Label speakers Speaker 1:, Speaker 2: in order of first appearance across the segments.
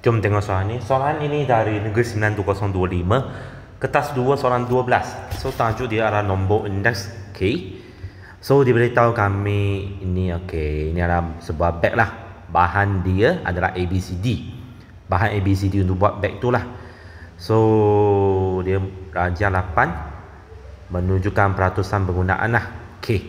Speaker 1: Jom tengok soalan ni. Soalan ini dari Negeri Sembilan 2025, kertas 2 soalan 12. So tajuk dia adalah nombor indeks K. So diberitahu kami ini ini adalah sebuah beg lah. Bahan dia adalah ABCD. Bahan ABCD untuk buat beg tu lah. So dia darjah 8 menunjukkan peratusan penggunaan lah K.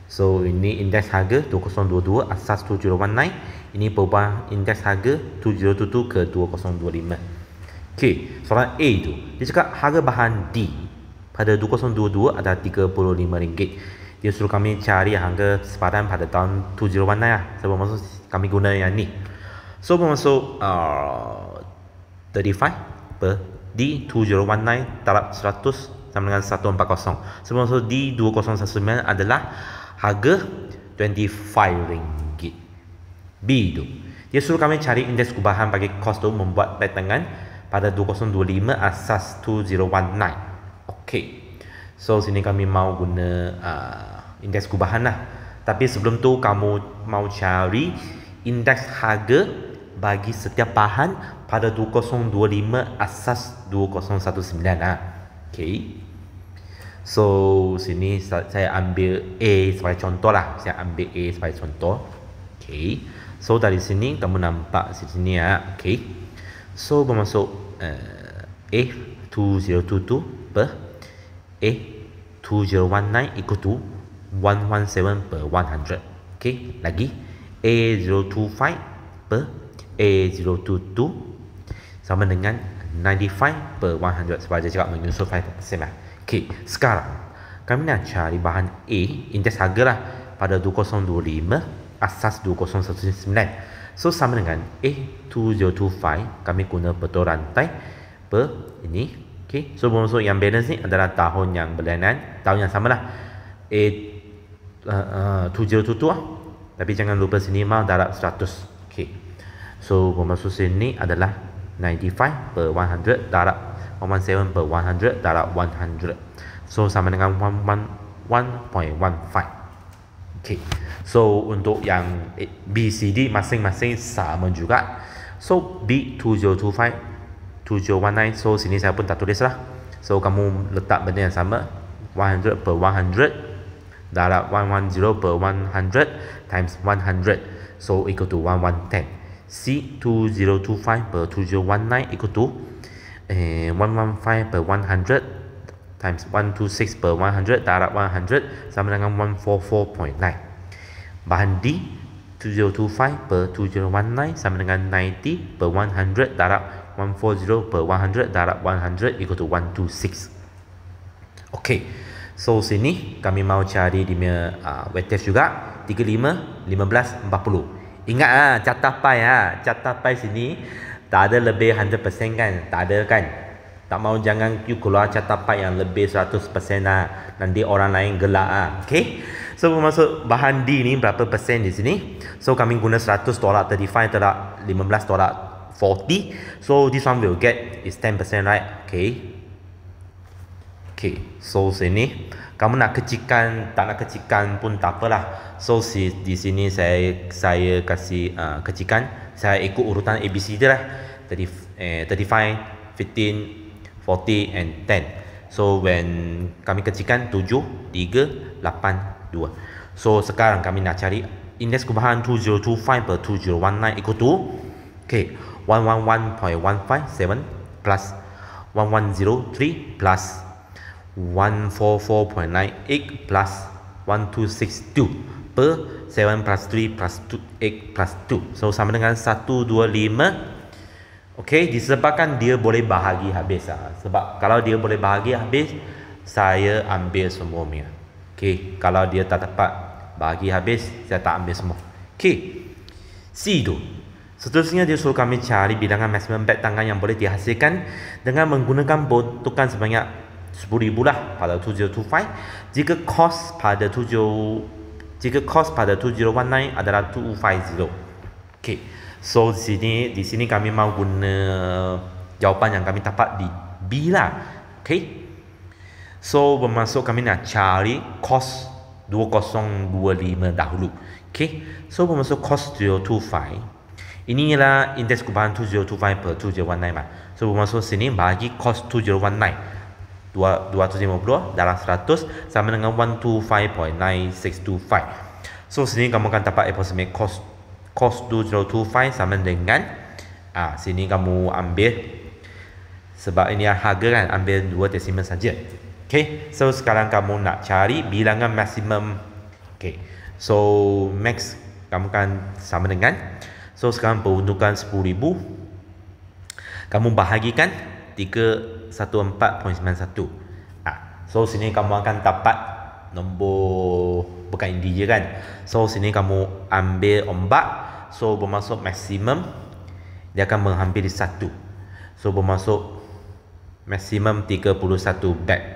Speaker 1: So ini indeks harga 2022 asas 2019. Ini perubahan indeks harga 2022 ke 2025. Okey, soalan A tu dia cakap harga bahan D pada 2022 adalah RM35. Dia suruh kami cari harga sepadan pada tahun 2019 lah. Sebelum masuk kami guna yang ni. So bermasuk 35 per D 2019 darab 100 sama dengan 140. Sebelum masuk D 2019 adalah harga RM25. B tu dia suruh kami cari indeks kubahan bagi kos tu membuat beg tangan pada 2025 asas 2019. Okey, so sini kami mau guna indeks kubahan lah. Tapi sebelum tu kamu mau cari indeks harga bagi setiap bahan pada 2025 asas 2019 lah. Okey, so sini saya ambil A sebagai contoh lah. Saya ambil A sebagai contoh. Okey, so dari sini kamu nampak di sini ya. Okey, so bermasuk A 2022 per A 2019 equal to 117 per 100. Okey, lagi A 025 per A 022 sama dengan 95 per 100. Sebab dia cakap menyusul 5% lah. Okey, sekarang kami nak cari bahan A, indeks harga lah pada 2025 asas 2019. So sama dengan A2025 kami guna betul rantai per ini. Okey, so bermaksud yang balance ni adalah tahun yang berlainan, tahun yang samalah A2022 lah. Tapi jangan lupa sini mau darab 100. Okey, so bermaksud sini adalah 95 per 100 darab 117 per 100 darab 100. So sama dengan 1.15. Okay. So untuk yang BCD masing-masing sama juga. So B2025 2019. So sini saya pun tak tulis lah. So kamu letak benda yang sama, 100 per 100 darab 110 per 100 times 100. So equal to 1110. C2025 per 2019 equal to 115 per 100 times 126 per 100 darab 100 sama dengan 144.9. Bahan D 2025 per 2019 sama dengan 90 per 100 darab 140 per 100 darab 100 equal to 126. Okey, so sini kami mau cari dia punya weightage juga 35, 15, 40. Ingat catapai sini tak ada lebih 100% kan? Tak ada kan? Tak mau jangan you keluar catapai yang lebih 100% lah. Nanti orang lain gelak lah. Okay, so bermaksud bahan D ni berapa persen di sini? So kami guna 100 tolak 35 tolak 15 tolak 40. So this one will get is 10%, right? Okay, so sini kamu nak kecilkan, tak nak kecilkan pun tak apalah. So di sini saya kasih kecilkan. Saya ikut urutan ABC dia lah. 35, 15, 40 and 10. So when kami kecilkan 7, 3, 8, 2. So sekarang kami nak cari indeks kubahan 2025 per 2019 equal to 111.157 plus 1103 plus 144.98 plus 1262 per 7 plus 3 plus 8 plus 2. So sama dengan 125. Okey, disebabkan dia boleh bahagi habis lah. Sebab kalau dia boleh bahagi habis, saya ambil semuanya. Okey, kalau dia tak dapat bahagi habis, saya tak ambil semua. Okey, C tu seterusnya dia suruh kami cari bilangan maksimum beg tangan yang boleh dihasilkan dengan menggunakan bentukan sebanyak 10,000 lah pada 2025 jika kos pada 2019 adalah 250. Okey, so di sini kami mau guna jawapan yang kami dapat di B lah. Okay, so bermaksud kami nak cari kos 2025 dahulu. Okay, so bermaksud kos 025 Ini ialah indeks perubahan 2025 per 2019 mah. So bermaksud sini bagi cos 2019 250 dalam 100 sama dengan 125.9625. So sini kamu akan dapat approximate cos 2025 sama dengan sini kamu ambil, sebab ini harga kan, ambil 2 desimal saja. Okay, so sekarang kamu nak cari bilangan maksimum. Okay, so max kamu kan sama dengan, so sekarang peruntukan 10,000 kamu bahagikan 314.91. So sini kamu akan dapat nombor, bukan integer kan. So sini kamu ambil ombak, so bermaksud maksimum dia akan menghampiri 1. So bermaksud maksimum 31 bat.